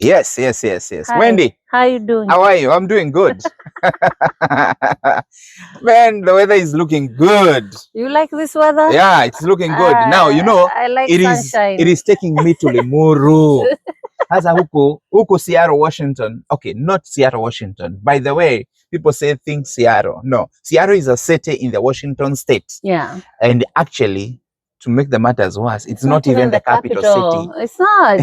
Yes. Hi. Wendy, How you doing? how are you? I'm doing good. Man, the weather is looking good. You like this weather? Yeah, it's looking good. Now, I like it sunshine. is taking me to Limuru. Hasa huko Seattle, Washington. Okay, not Seattle, Washington. By the way, people say think Seattle. No, Seattle is a city in the Washington state. Yeah. And actually, to make the matters worse, it's not even the capital city. It's not.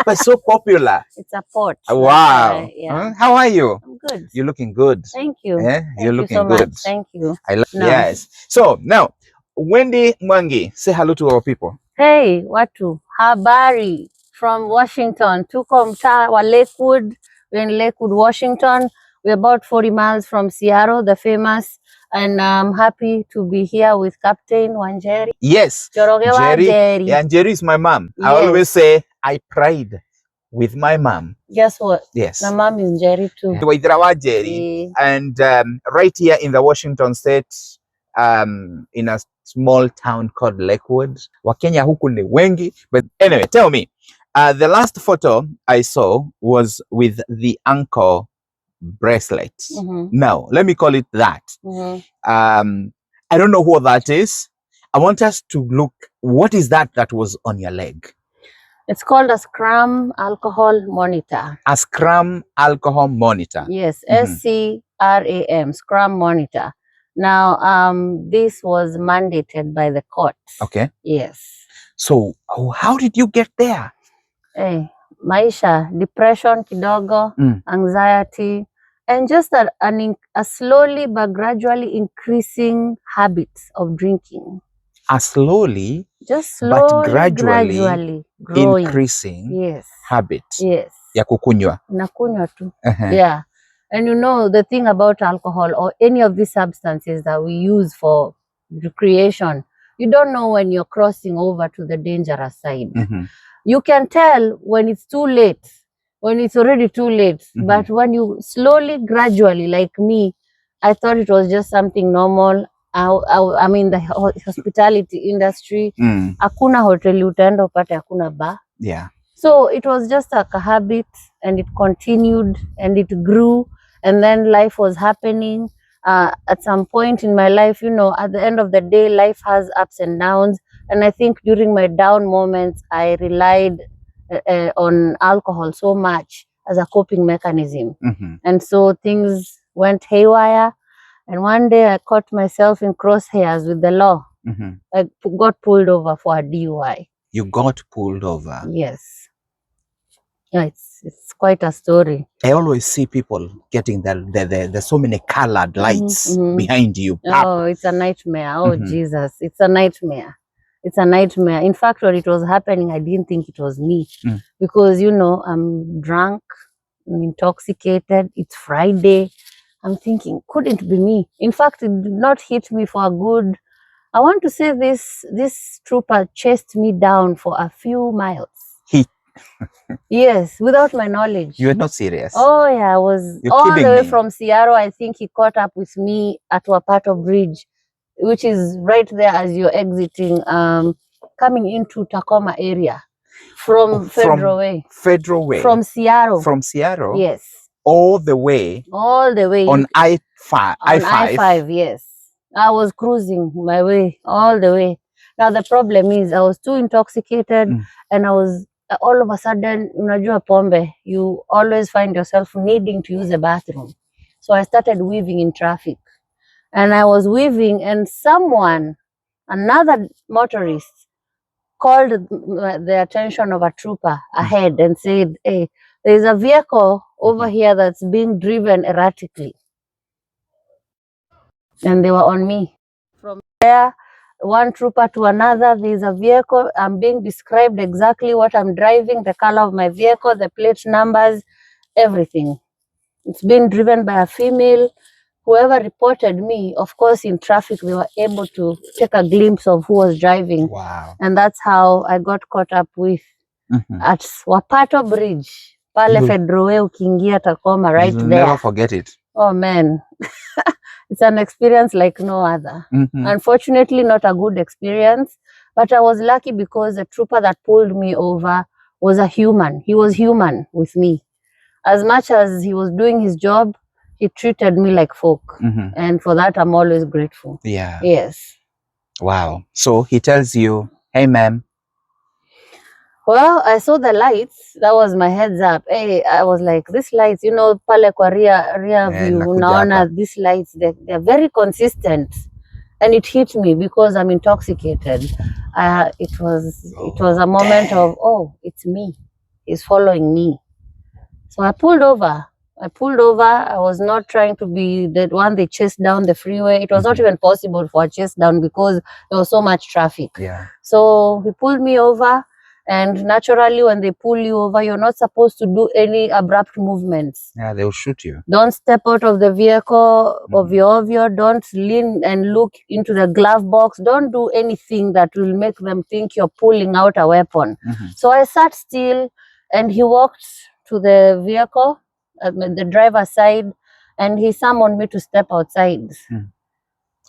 But it's so popular. It's a port. Wow. Yeah. How are you? I'm good. You're looking good. Thank you. Yeah, you're Thank you looking so good. much. Thank you. No. Yes. So now, Wendy Mwangi, say hello to our people. Hey, watu. Habari from Washington. Tuko mtaa wa Lakewood. We're in Lakewood, Washington. We're about 40 miles from Seattle, the famous. And I'm happy to be here with Captain Wanjeri. Yes. Jerry. Yeah, and Jerry is my mom. Yes. I always say I pride with my mom. Guess what? Yes. My mom is Jerry too. Jerry. And right here in the Washington state, in a small town called Lakewood. Wakenya huku ni wengi. But anyway, tell me, the last photo I saw was with the ankle bracelet. Now, let me call it that. I don't know what that is. I want us to look, what is that was on your leg? It's called a scrum alcohol monitor. A scrum alcohol monitor. Yes, SCRAM, scrum monitor. Now, this was mandated by the court. Okay. Yes. So, how did you get there? Hey, maisha, depression kidogo, anxiety, and just a slowly but gradually increasing habit of drinking. Slowly, but gradually growing. Increasing yes. habit. Yes. Ya kukunywa. Nakunywa tu. Yeah. And you know, the thing about alcohol or any of these substances that we use for recreation, you don't know when you're crossing over to the dangerous side. You can tell when it's too late, when it's already too late. But when you slowly, gradually, like me, I thought it was just something normal. I mean, the hospitality industry, hakuna hoteli utaenda upate hakuna bar. Yeah. So it was just like a habit, and it continued and it grew, and then life was happening. At some point in my life, you know, at the end of the day, life has ups and downs. And I think during my down moments, I relied on alcohol so much as a coping mechanism. And so things went haywire. And one day I caught myself in crosshairs with the law. I got pulled over for a DUI. You got pulled over? Yes. Yeah, it's quite a story. I always see people getting the so many colored lights behind you. Oh, it's a nightmare. Oh, Jesus. It's a nightmare. It's a nightmare. In fact, when it was happening, I didn't think it was me. Because, you know, I'm drunk, I'm intoxicated, it's Friday. I'm thinking, couldn't be me. In fact, it did not hit me for a good, I want to say this trooper chased me down for a few miles. Yes, without my knowledge. You were not serious? Oh yeah, I was. You're all the way from Seattle. I think he caught up with me at Wapato Bridge, which is right there as you're exiting, coming into Tacoma area from Federal Way. Federal Way. From Seattle. From Seattle? Yes. All the way on I-5. On I-5, yes. I was cruising my way all the way. Now the problem is I was too intoxicated, and I was all of a sudden, unajua pombe, you always find yourself needing to use the bathroom. So I started weaving in traffic, and I was weaving, and someone, another motorist, called the attention of a trooper ahead and said, hey, there's a vehicle over here that's being driven erratically. And they were on me. From there, one trooper to another, there's a vehicle. I'm being described exactly what I'm driving, the color of my vehicle, the plate numbers, everything. It's being driven by a female. Whoever reported me, of course, in traffic, they were able to take a glimpse of who was driving. Wow. And that's how I got caught up with at Wapato Bridge. Pale Federal Way ukiingia Tacoma, right there. You'll never forget it. Oh, man. It's an experience like no other. Unfortunately, not a good experience. But I was lucky because the trooper that pulled me over was a human. He was human with me. As much as he was doing his job, he treated me like folk. And for that, I'm always grateful. Yeah. Yes. Wow. So he tells you, hey, ma'am. Well, I saw the lights. That was my heads up. Hey, I was like, these lights, you know, pale kwa rear view, unaona, these lights, they're very consistent. And it hit me because I'm intoxicated. It was a moment of, oh, it's me. He's following me. So I pulled over. I was not trying to be the one they chased down the freeway. It was not even possible for a chase down because there was so much traffic. Yeah. So he pulled me over. And naturally, when they pull you over, you're not supposed to do any abrupt movements. Yeah, they'll shoot you. Don't step out of the vehicle ovyo. Don't lean and look into the glove box. Don't do anything that will make them think you're pulling out a weapon. So I sat still, and he walked to the vehicle, the driver's side, and he summoned me to step outside.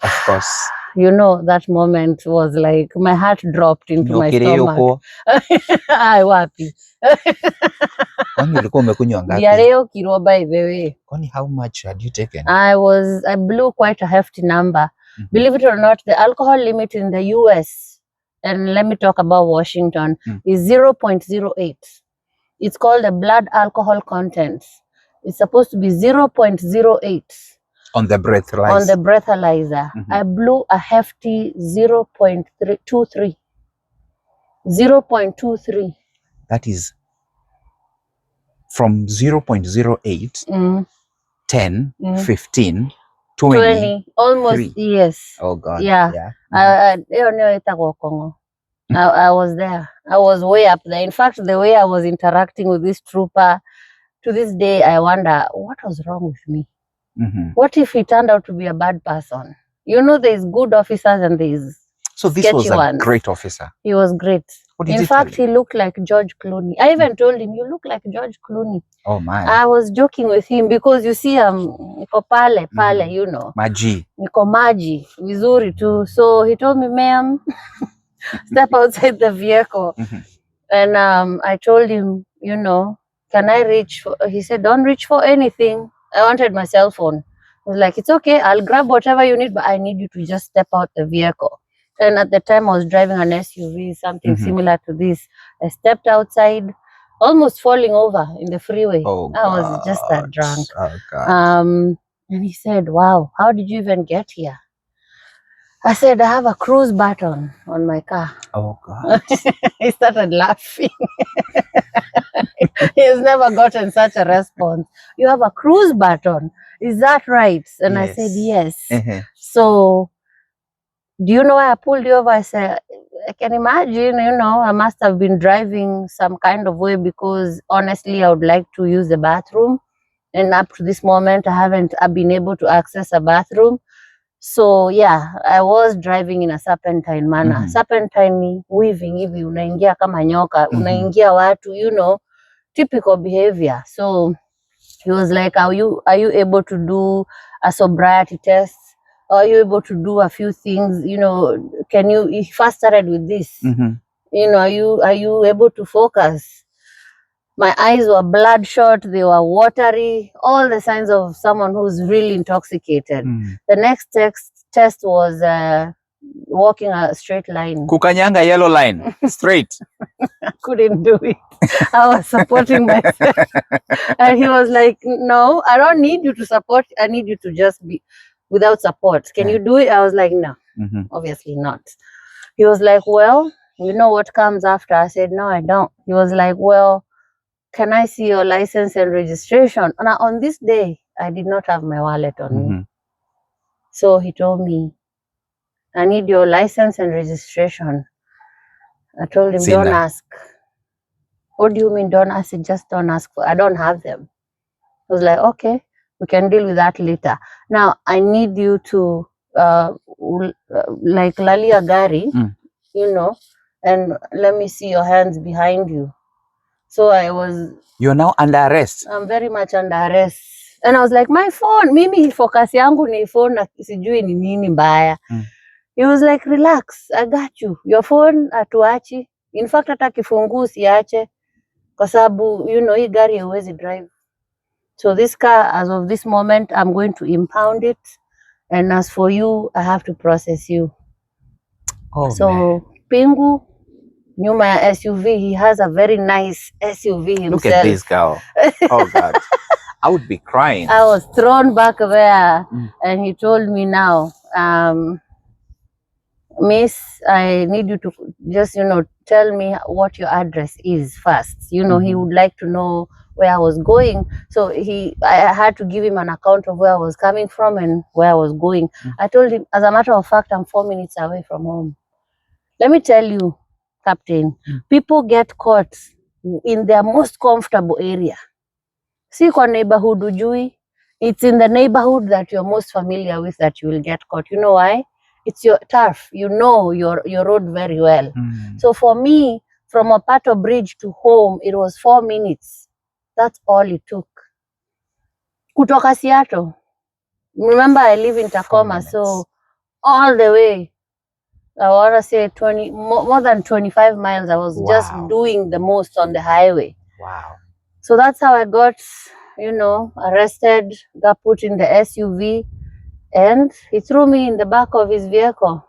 Of course. You know, that moment was like my heart dropped into my stomach. Ay, wapi. Kwani ulikuwa umekunywa ngapi? Diarrhea kilo, by the way. Kwani how much had you taken? I blew quite a hefty number. Believe it or not, the alcohol limit in the US, and let me talk about Washington, is 0.08. It's called the blood alcohol content. It's supposed to be 0.08. On the breathalyzer. On the breathalyzer. I blew a hefty 0.23. 0.23. That is from 0.08, 10, 15, 20. Almost, 3. yes. Oh God. Yeah. I was there. I was way up there. In fact, the way I was interacting with this trooper, to this day, I wonder, what was wrong with me? What if he turned out to be a bad person? You know, there's good officers and there's So this was a great officer. He was great. In fact, he looked like George Clooney. I even told him, you look like George Clooney. Oh my. I was joking with him because you see, niko pale, you know. Maji. Niko maji, vizuri tu. So he told me, ma'am, step outside the vehicle. And I told him, you know, can I reach for, he said, don't reach for anything. I wanted my cell phone. I was like, it's okay, I'll grab whatever you need, but I need you to just step out the vehicle. And at the time I was driving an SUV, something similar to this. I stepped outside, almost falling over in the freeway. Oh, I was just that drunk. Oh, God. And he said, wow, how did you even get here? I said, I have a cruise button on my car. Oh, God. He started laughing. He has never gotten such a response. You have a cruise button. Is that right? And I said, yes. So, do you know why I pulled you over? I said, I can imagine, you know, I must have been driving some kind of way because honestly, I would like to use the bathroom. And up to this moment, I've been able to access a bathroom. So yeah, I was driving in a serpentine manner. Serpentine ni weaving hivi, unaingia kama nyoka, unaingia watu, you know, typical behavior. So he was like, are you able to do a sobriety test? Are you able to do a few things? You know, he first started with this. You know, are you able to focus? My eyes were bloodshot, they were watery, all the signs of someone who's really intoxicated. The next test was walking a straight line. Kukanyanga yellow line, straight. I couldn't do it. I was supporting myself. And he was like, no, I don't need you to support. I need you to just be without support. Can you do it? I was like, no, obviously not. He was like, well, you know what comes after? I said, no, I don't. He was like, well, can I see your license and registration? Now, on this day, I did not have my wallet on me. So he told me, I need your license and registration. I told him, don't ask. What do you mean, don't ask? Just don't ask for. I don't have them. I was like, okay, we can deal with that later. Now, I need you to, like lalia gari, you know, and let me see your hands behind you. So You're now under arrest. I'm very much under arrest. And I was like, my phone, mimi focus yangu ni phone na sijui ni nini mbaya. He was like, relax, I got you. Your phone atuachi. In fact, hata kifungu siache. kwa sababu you know hii gari hauwezi drive. So this car, as of this moment, I'm going to impound it, and as for you, I have to process you. So man. Pingu, nyuma ya SUV, he has a very nice SUV himself. Look at this girl. Oh God. I would be crying. I was thrown back there, and he told me now, Miss, I need you to just, you know, tell me what your address is first. You know, he would like to know where I was going. So I had to give him an account of where I was coming from and where I was going. I told him, as a matter of fact, I'm 4 minutes away from home. Let me tell you, Captain, people get caught in their most comfortable area. Si kwa neighborhood ujui. It's in the neighborhood that you're most familiar with that you will get caught. You know why? It's your turf. You know your road very well. So for me, from Opato Bridge to home, it was 4 minutes. That's all it took. Kutoka Seattle. Remember, I live in Tacoma, so all the way, I want to say more than 25 miles. I was just doing the most on the highway. Wow. So that's how I got, you know, arrested, got put in the SUV, and he threw me in the back of his vehicle.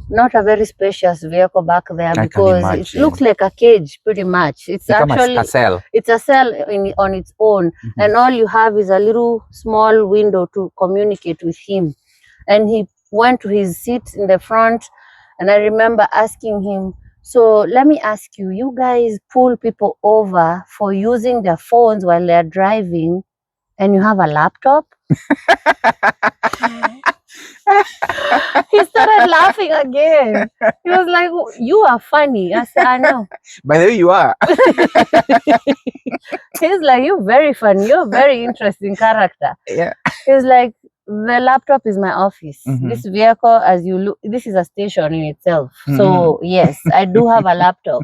Not a very spacious vehicle back there, because it looks like a cage pretty much. It's actually a cell. It's a cell on its own, and all you have is a little small window to communicate with him. And he went to his seat in the front, and I remember asking him, so let me ask you, you guys pull people over for using their phones while they're driving, and you have a laptop? He started laughing again. He was like, you are funny. I said, I know. By the way, you are. He's like, you're very funny. You're a very interesting character. Yeah. He's like, the laptop is my office. This vehicle, as you look, this is a station in itself. So yes, I do have a laptop.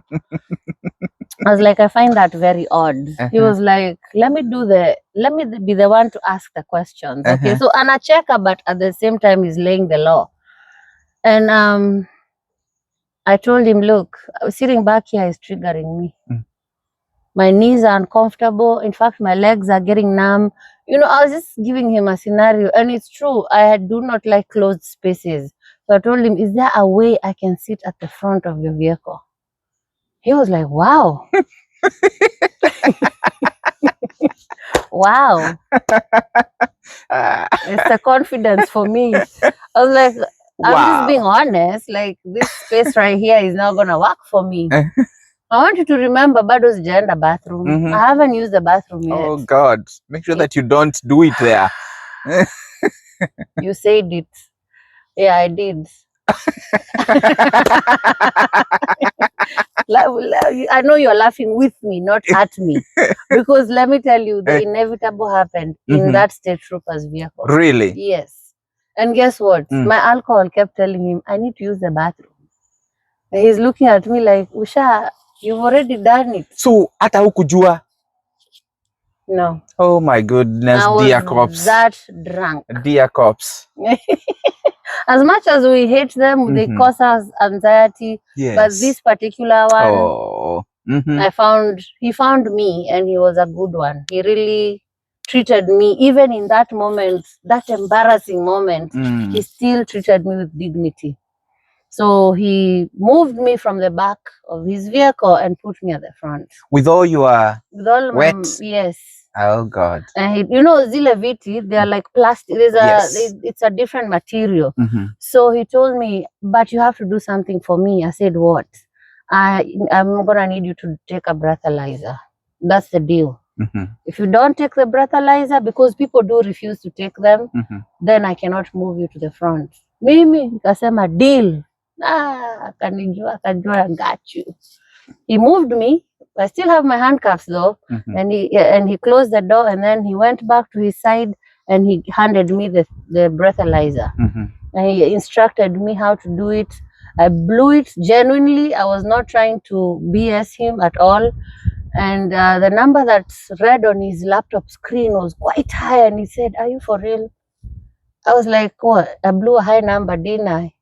I was like, I find that very odd. He was like, let me be the one to ask the questions. Okay. So I'm a checker, but at the same time he's laying the law. And I told him, look, sitting back here is triggering me. My knees are uncomfortable. In fact, my legs are getting numb. You know, I was just giving him a scenario, and it's true. I do not like closed spaces. So I told him, is there a way I can sit at the front of your vehicle? He was like, wow. Wow. It's a confidence for me. I was like, I'm just being honest. Like, this space right here is not going to work for me. I want you to remember, Bado's gender bathroom. I haven't used the bathroom yet. Oh God, make sure that you don't do it there. You said it. Yeah, I did. I know you're laughing with me, not at me. Because let me tell you, the inevitable happened in that state trooper's vehicle. Really? Yes. And guess what? My alcohol kept telling him, I need to use the bathroom. And he's looking at me like, Usha, you've already done it. So, hata hukujua? No. Oh my goodness, dear cops. That drunk. Dear cops. As much as we hate them, they cause us anxiety. Yes. But this particular one, he found me, and he was a good one. He really treated me, even in that moment, that embarrassing moment, he still treated me with dignity. So he moved me from the back of his vehicle and put me at the front. With all your wet? Yes. Oh God. And you know, zile viti, they are like plastic. It's a different material. So he told me, but you have to do something for me. I said, what? I'm gonna need you to take a breathalyzer. That's the deal. If you don't take the breathalyzer, because people do refuse to take them, then I cannot move you to the front. Mimi nikasema deal. Akanijua, I got you. He moved me. I still have my handcuffs though, and he closed the door, and then he went back to his side and he handed me the breathalyzer. And he instructed me how to do it. I blew it genuinely. I was not trying to BS him at all. And the number that's read on his laptop screen was quite high, and he said, are you for real? I was like, what? I blew a high number, didn't I?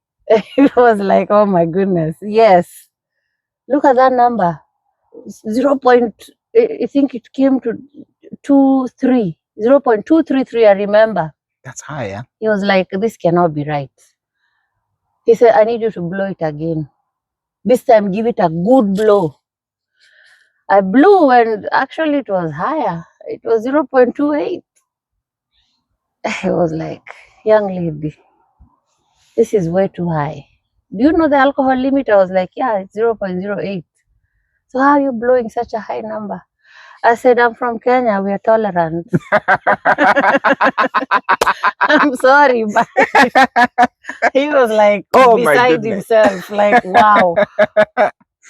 He was like, oh my goodness, yes. Look at that number. I think it came to 0.233. I remember. That's high, yeah. He was like, this cannot be right. He said, I need you to blow it again. This time, give it a good blow. I blew, and actually it was higher. It was 0.28. I was like, young lady, this is way too high. Do you know the alcohol limit? I was like, yeah, it's 0.08. So how are you blowing such a high number? I said, I'm from Kenya. We are tolerant. I'm sorry, but he was like beside himself, like, wow.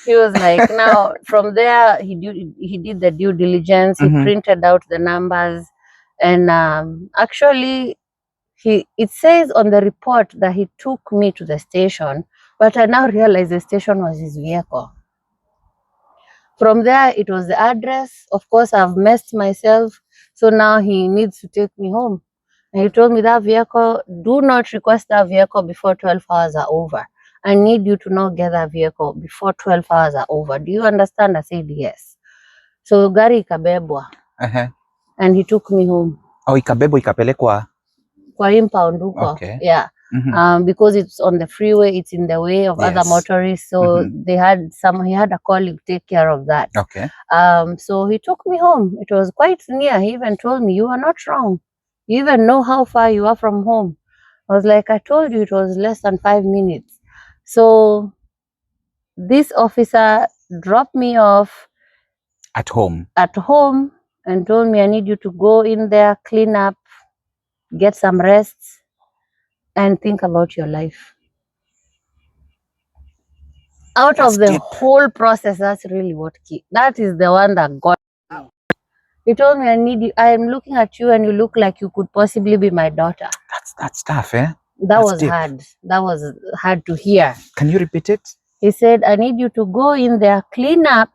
He was like, now from there, he did the due diligence. He printed out the numbers, and actually, it says on the report that he took me to the station, but I now realize the station was his vehicle. From there, it was the address. Of course, I've messed myself, so now he needs to take me home. And he told me that vehicle, do not request that vehicle before 12 hours are over. I need you to not get that vehicle before 12 hours are over. Do you understand? I said yes. So gari ikabebwa. And he took me home. Oh, ikabebwa ikapelekwa kwa impound huko. Okay. Yeah. Because it's on the freeway, it's in the way of other motorists. So he had a colleague take care of that. Okay. So he took me home. It was quite near. He even told me, you are not wrong. You even know how far you are from home. I was like, I told you it was less than 5 minutes. So this officer dropped me off at home and told me, I need you to go in there, clean up, get some rest, and think about your life. Out of the whole process, that's really what that is the one that got me. He told me, I need you. I am looking at you and you look like you could possibly be my daughter. That's tough, eh? That was hard. That was hard to hear. Can you repeat it? He said, I need you to go in there, clean up,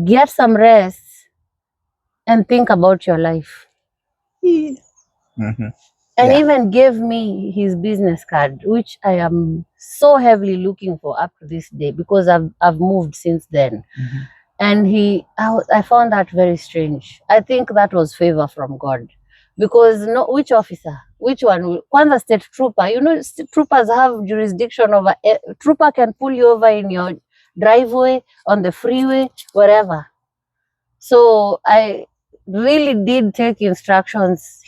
get some rest, and think about your life. And even gave me his business card, which I am so heavily looking for up to this day, because I've moved since then. And I found that very strange. I think that was favor from God, because which officer, which one? Kwanza state trooper. You know, troopers have jurisdiction over. Trooper can pull you over in your driveway, on the freeway, wherever. So I really did take his instructions,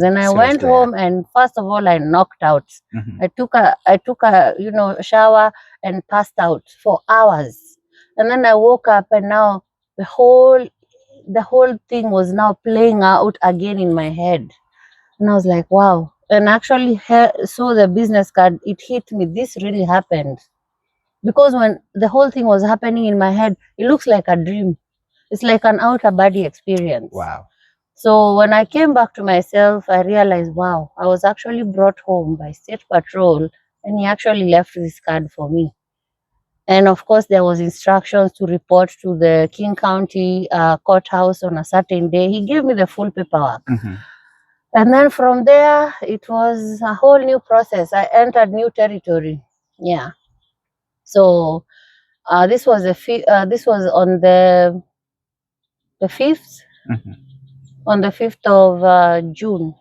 and I went home, and first of all I knocked out. I took a shower and passed out for hours, and then I woke up, and now the whole thing was now playing out again in my head, and I was like, wow. And actually saw the business card. It hit me, this really happened, because when the whole thing was happening in my head, it looks like a dream. It's like an outer body experience. Wow. So when I came back to myself, I realized, wow, I was actually brought home by State Patrol, and he actually left this card for me. And of course, there was instructions to report to the King County courthouse on a certain day. He gave me the full paperwork. And then from there, it was a whole new process. I entered new territory. Yeah. So this was on the 5th. On the 5th of June.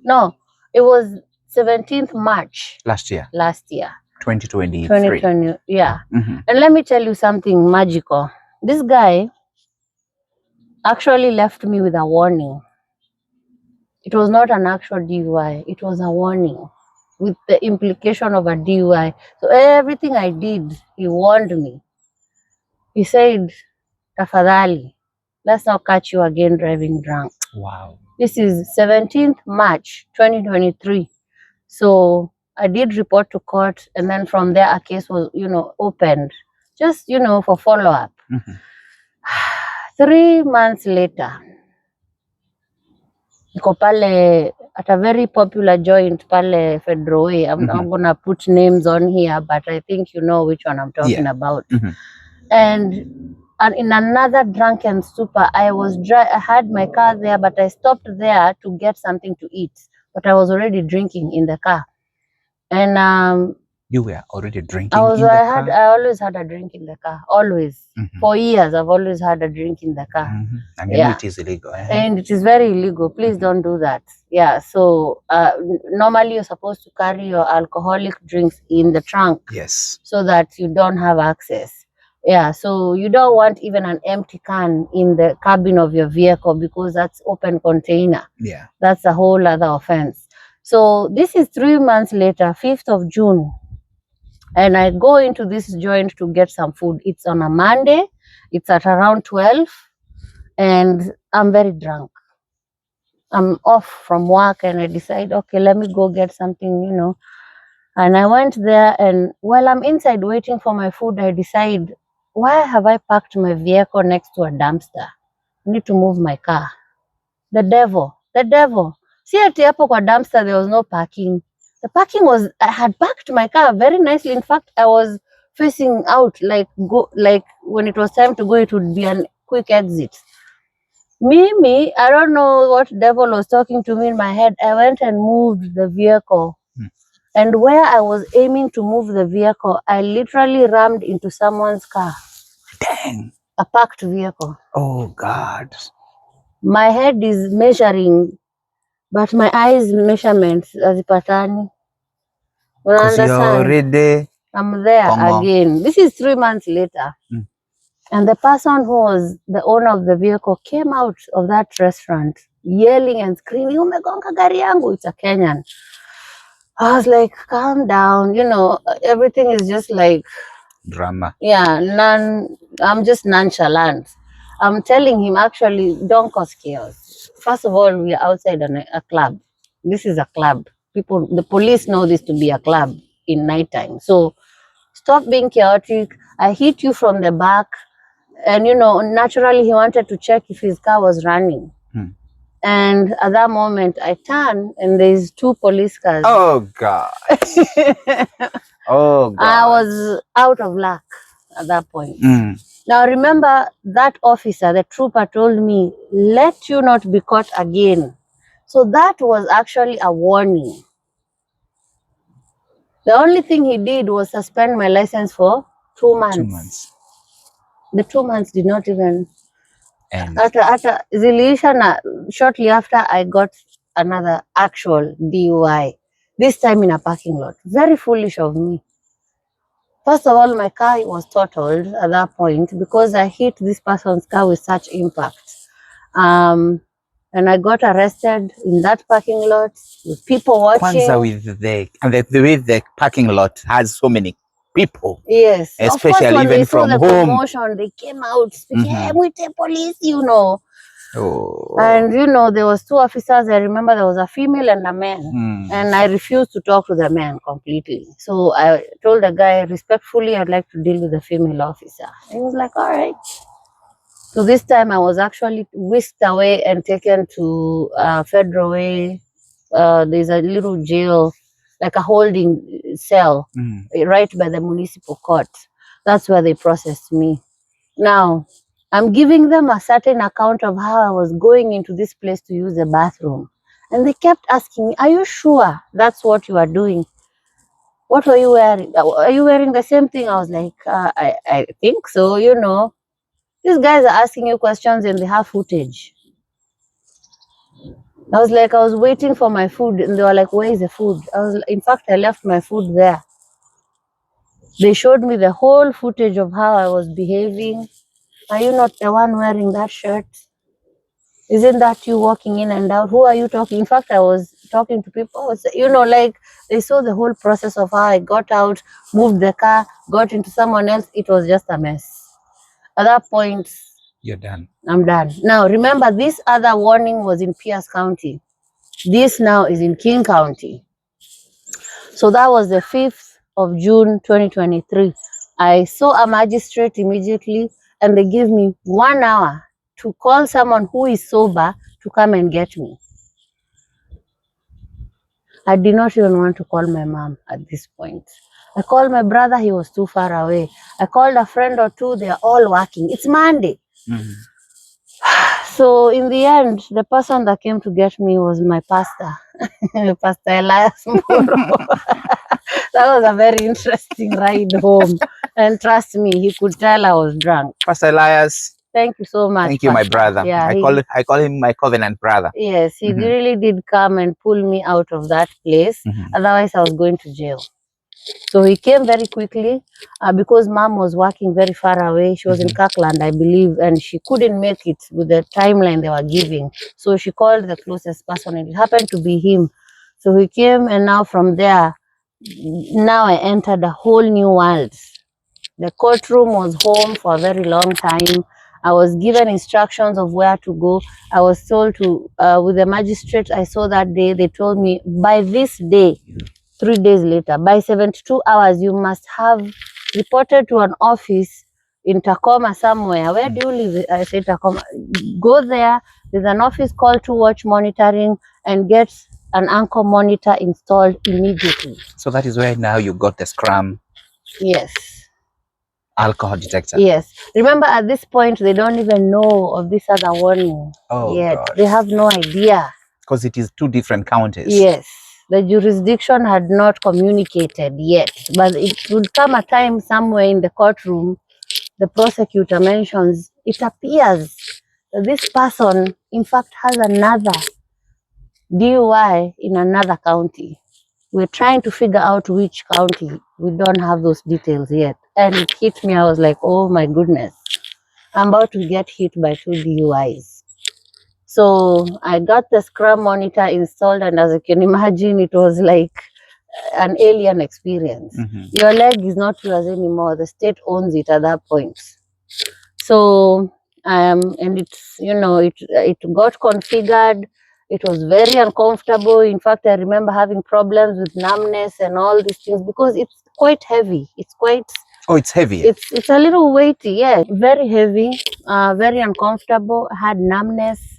No, it was 17th March. Last year. 2023. 2020. Yeah. And let me tell you something magical. This guy actually left me with a warning. It was not an actual DUI. It was a warning with the implication of a DUI. So everything I did, he warned me. He said, tafadhali, let's not catch you again driving drunk. Wow. This is 17th March 2023. So I did report to court, and then from there a case was, opened, just, for follow-up. 3 months later, niko pale at a very popular joint pale Federal Way. I'm not gonna put names on here, but I think you know which one I'm talking about. And in another drunken stupor, I had my car there, but I stopped there to get something to eat. But I was already drinking in the car. And You were already drinking in the car? I always had a drink in the car. Always. For years, I've always had a drink in the car. And you know it is illegal. And it is very illegal. Please don't do that. Yeah. So normally you're supposed to carry your alcoholic drinks in the trunk. Yes. So that you don't have access. Yeah. So you don't want even an empty can in the cabin of your vehicle because that's open container. Yeah. That's a whole other offense. So this is 3 months later, 5th of June. And I go into this joint to get some food. It's on a Monday. It's at around 12. And I'm very drunk. I'm off from work and I decide, okay, let me go get something, you know. And I went there, and while I'm inside waiting for my food, I decide, why have I parked my vehicle next to a dumpster? I need to move my car. The devil. See, at hapo kwa dumpster, there was no parking. The parking was, I had parked my car very nicely. In fact, I was facing out, like when it was time to go, it would be a quick exit. I don't know what devil was talking to me in my head. I went and moved the vehicle. And where I was aiming to move the vehicle, I literally rammed into someone's car. Dang. A parked vehicle. Oh, God. My head is measuring, but my eyes measurements hazipatani. Because you're already... I'm there again. This is 3 months later. And the person who was the owner of the vehicle came out of that restaurant yelling and screaming, "Umegonga gari yangu." It's a Kenyan. I was like, calm down. You know, everything is just like drama. Yeah, I'm just nonchalant. I'm telling him, actually, don't cause chaos. First of all, we are outside a club. This is a club. The police know this to be a club in nighttime. So stop being chaotic. I hit you from the back. And, you know, naturally, he wanted to check if his car was running. And at that moment, I turn and there's 2 police cars. Oh, God. Oh, God. I was out of luck at that point. Now, remember, that officer, the trooper, told me, let you not be caught again. So that was actually a warning. The only thing he did was suspend my license for 2 months. 2 months. The 2 months did not even end. Shortly after, I got another actual DUI, this time in a parking lot. Very foolish of me. First of all, my car was totaled at that point because I hit this person's car with such impact. And I got arrested in that parking lot with people watching. Kwanza with the parking lot has so many people. Yes. Especially of course, when even they saw from the home. commotion, they came out speaking, "Hey, we take police," you know. Oh. And, you know, there was 2 officers. I remember there was a female and a man. And I refused to talk to the man completely. So I told the guy, respectfully, I'd like to deal with the female officer. He was like, all right. So this time I was actually whisked away and taken to Federal Way. There's a little jail, like a holding cell, right by the municipal court. That's where they processed me. Now, I'm giving them a certain account of how I was going into this place to use the bathroom. And they kept asking me, are you sure that's what you are doing? What were you wearing? Are you wearing the same thing? I was like, I think so, you know. These guys are asking you questions and they have footage. I was waiting for my food and they were like, where is the food? In fact, I left my food there. They showed me the whole footage of how I was behaving. Are you not the one wearing that shirt? Isn't that you walking in and out? Who are you talking? In fact, I was talking to people, you know, like they saw the whole process of how I got out, moved the car, got into someone else. It was just a mess. At that point, you're done. I'm done. Now, remember, this other warning was in Pierce County. This now is in King County. So that was the 5th of June, 2023. I saw a magistrate immediately and they gave me 1 hour to call someone who is sober to come and get me. I did not even want to call my mom at this point. I called my brother, he was too far away. I called a friend or 2, they are all working. It's Monday. So in the end, the person that came to get me was my pastor, Pastor Elias Mburu. That was a very interesting ride home. And trust me, he could tell I was drunk. Pastor Elias, thank you so much. thank you, my Pastor. brother. Yeah, I call him my covenant brother. Yes, he really did come and pull me out of that place. Otherwise, I was going to jail. So he came very quickly because mom was working very far away. She was in Kirkland, I believe, and she couldn't make it with the timeline they were giving. So she called the closest person, and it happened to be him. So he came, and now from there, now I entered a whole new world. The courtroom was home for a very long time. I was given instructions of where to go. I was told to, with the magistrate I saw that day, they told me by this day, 3 days later, by 72 hours, you must have reported to an office in Tacoma somewhere. Where do you live? I said Tacoma. Go there. There's an office called To Watch Monitoring, and get an anchor monitor installed immediately. So that is where now you got the Scrum. Yes. Alcohol detector. Yes. Remember, at this point, they don't even know of this other warning yet. God. They have no idea. Because it is 2 different counties. Yes. The jurisdiction had not communicated yet. But it would come a time somewhere in the courtroom, the prosecutor mentions, it appears that this person, in fact, has another DUI in another county. We're trying to figure out which county. We don't have those details yet. And it hit me. I was like, oh my goodness, I'm about to get hit by 2 DUIs. So I got the Scrum monitor installed, and as you can imagine, it was like an alien experience. Your leg is not yours anymore. The state owns it at that point. So and it's, you know, it got configured. It was very uncomfortable. In fact, I remember having problems with numbness and all these things because it's quite heavy. It's quite... Oh, it's heavy. It's a little weighty, yeah. Very heavy, very uncomfortable. I had numbness.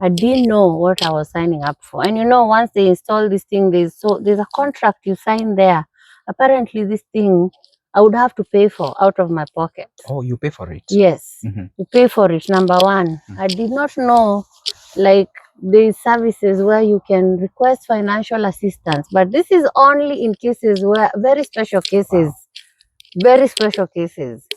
I didn't know what I was signing up for. And you know, once they install this thing, there's a contract you sign there. Apparently, this thing I would have to pay for out of my pocket. Oh, you pay for it? Yes, you pay for it, number one. I did not know, like, the services where you can request financial assistance. But this is only in cases where, very special cases, very special cases.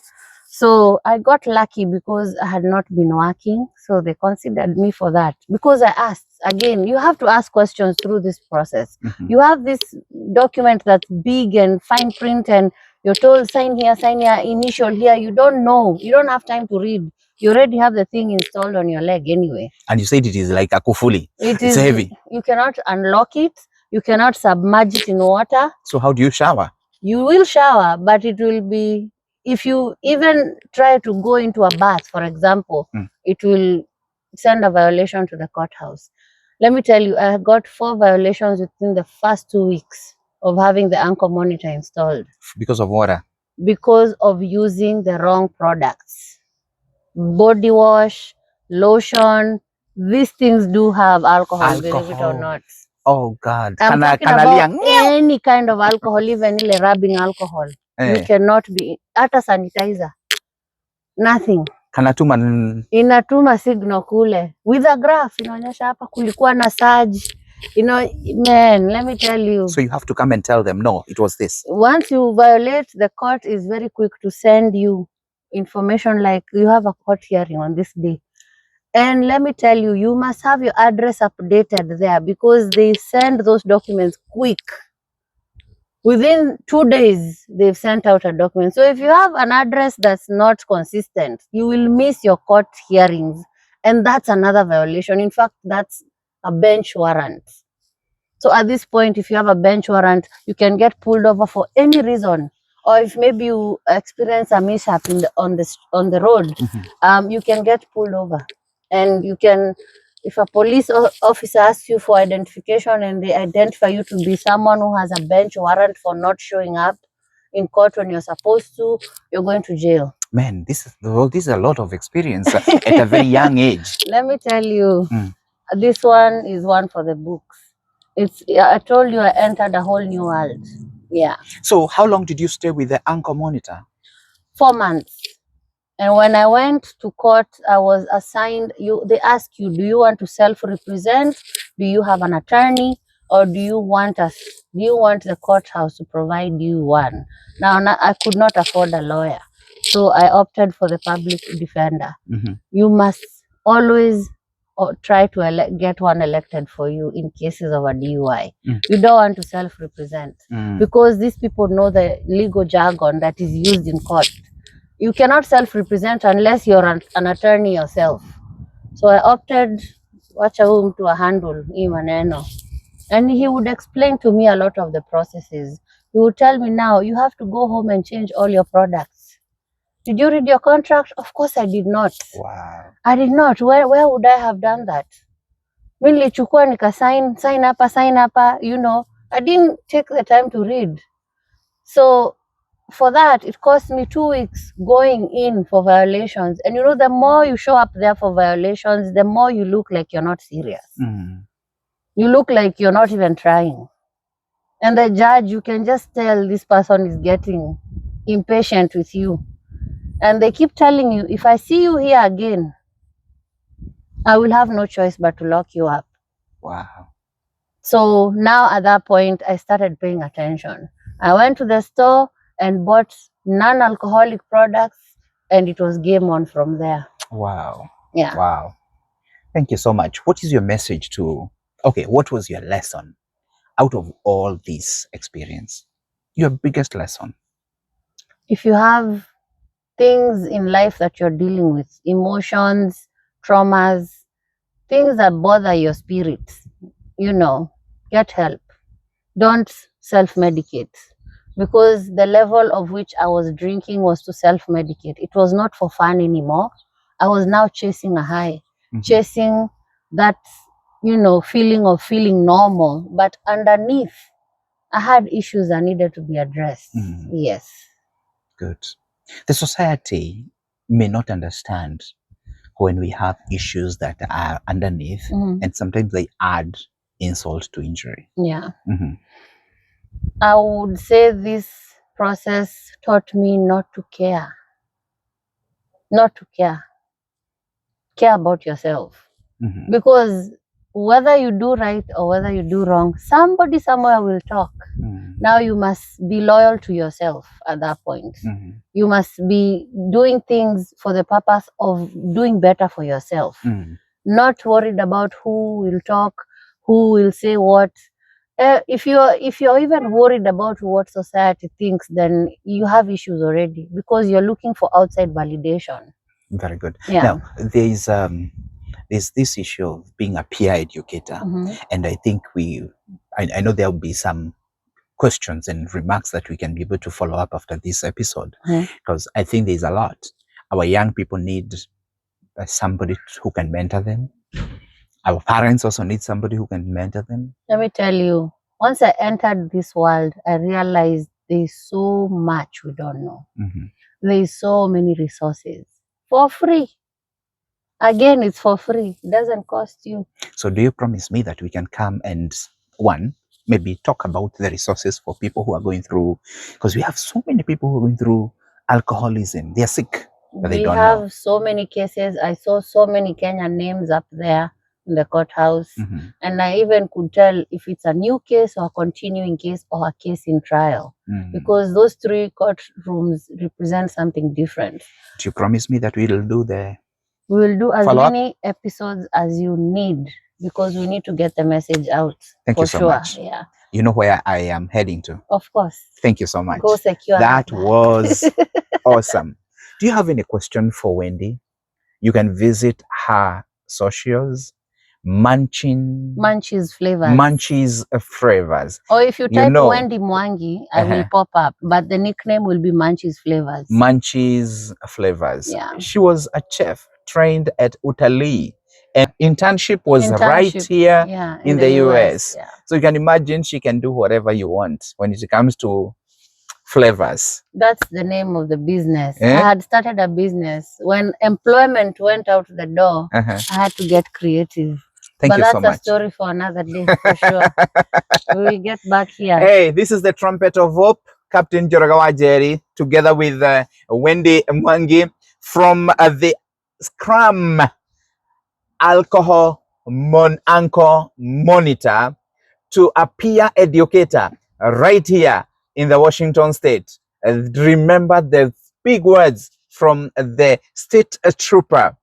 So I got lucky because I had not been working. So they considered me for that. Because I asked, again, you have to ask questions through this process. You have this document that's big and fine print, and you're told sign here, initial here. You don't know. You don't have time to read. You already have the thing installed on your leg anyway. And you said it is like a kufuli. It's heavy. You cannot unlock it. You cannot submerge it in water. So how do you shower? You will shower, but it will be... If you even try to go into a bath, for example, it will send a violation to the courthouse. Let me tell you, I got 4 violations within the first 2 weeks of having the anchor monitor installed. Because of water? Because of using the wrong products. Body wash, lotion, these things do have alcohol. Believe it or not. Oh God. I'm talking about any kind of alcohol, even rubbing alcohol. You cannot be hata sanitizer. Nothing. Inatuma signal kule with a graph inaonyesha hapa kulikuwa na surge. You know, man, let me tell you. So you have to come and tell them, no, it was this. Once you violate, the court is very quick to send you information like you have a court hearing on this day. And let me tell you, you must have your address updated there because they send those documents quick. Within 2 days, they've sent out a document. So if you have an address that's not consistent, you will miss your court hearings. And that's another violation. In fact, that's a bench warrant. So at this point, if you have a bench warrant, you can get pulled over for any reason. Or if maybe you experience a mishap on the road, you can get pulled over. And you can... If a police officer asks you for identification and they identify you to be someone who has a bench warrant for not showing up in court when you're supposed to, you're going to jail. Man, this is a lot of experience at a very young age. Let me tell you, this one is one for the books. I told you I entered a whole new world. Yeah. So how long did you stay with the anchor monitor? 4 months. And when I went to court, I was assigned, they ask you, do you want to self-represent? Do you have an attorney? or do you want the courthouse to provide you one? Now, I could not afford a lawyer, so I opted for the public defender. You must always try to get one elected for you in cases of a DUI. You don't want to self-represent because these people know the legal jargon that is used in court. You cannot self-represent unless you're an attorney yourself. So I opted wacha huyu mtu a handle hii maneno, and he would explain to me a lot of the processes. He would tell me, now you have to go home and change all your products. Did you read your contract? Of course I did not. Wow. I did not. Where would I have done that? Mi nilichukua nika sign hapa, you know. I didn't take the time to read. So for that, it cost me 2 weeks going in for violations. And you know, the more you show up there for violations, the more you look like you're not serious. You look like you're not even trying. And the judge, you can just tell this person is getting impatient with you. And they keep telling you, if I see you here again, I will have no choice but to lock you up. Wow. So now at that point, I started paying attention. I went to the store and bought non-alcoholic products, and it was game on from there. Wow. Yeah. Wow. Thank you so much. What is your message to, what was your lesson out of all this experience? Your biggest lesson? If you have things in life that you're dealing with, emotions, traumas, things that bother your spirit, you know, get help. Don't self-medicate, because the level of which I was drinking was to self-medicate. It was not for fun anymore. I was now chasing a high, chasing that, you know, feeling of feeling normal. But underneath, I had issues that needed to be addressed. Yes. Good. The society may not understand when we have issues that are underneath, and sometimes they add insult to injury. Yeah. I would say this process taught me not to care. Not to care. Care about yourself. Because whether you do right or whether you do wrong, somebody somewhere will talk. Now you must be loyal to yourself at that point. You must be doing things for the purpose of doing better for yourself. Not worried about who will talk, who will say what. If you're even worried about what society thinks, then you have issues already, because you're looking for outside validation. Very good. Yeah. Now, there's this issue of being a peer educator, and I think I know there will be some questions and remarks that we can be able to follow up after this episode, because I think there's a lot. Our young people need somebody who can mentor them. Our parents also need somebody who can mentor them. Let me tell you, once I entered this world, I realized there's so much we don't know. There's so many resources for free. Again, it's for free. It doesn't cost you. So do you promise me that we can come and, one, maybe talk about the resources for people who are going through, because we have so many people who are going through alcoholism. They're sick, but they don't know. We have so many cases. I saw so many Kenyan names up there in the courthouse. And I even could tell if it's a new case or a continuing case or a case in trial, because those 3 courtrooms represent something different. Do you promise me that we will do we will do as many episodes as you need, because we need to get the message out. Thank you so much. Yeah. You know where I am heading to? Of course. Thank you so much. Go secure that was awesome. Do you have any question for Wendy? You can visit her socials, Munchies Flavors. Or if you type Wendy Mwangi, I will pop up, but the nickname will be Munchies Flavors. Munchies Flavors. Yeah. She was a chef trained at Utalii, and internship was right here in the US. Yeah. So you can imagine she can do whatever you want when it comes to flavors. That's the name of the business. I had started a business. When employment went out the door, I had to get creative. Thank you so much. But that's a story for another day, for sure. We will get back here. Hey, this is the Trumpet of Hope, Captain Joragawa Jerry, together with Wendy Mwangi from the Scrum Alcohol Anchor Monitor to a peer educator right here in the Washington state, remember the big words from the state trooper.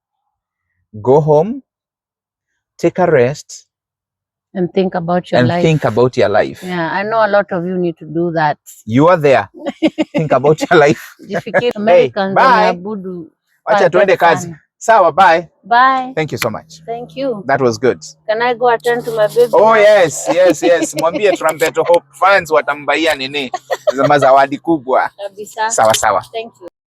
Go home, take a rest, and think about your life. Think about your life. Yeah, I know a lot of you need to do that. You are there. Think about your life. Americans bye. Wacha tuende kazi. Sawa, bye. Bye. Thank you so much. Thank you. That was good. Can I go attend to my baby? Oh, yes. Mwambie Trumpet Hope fans watambaia nini? Zawadi kubwa. Kabisa. Sawa. Thank you.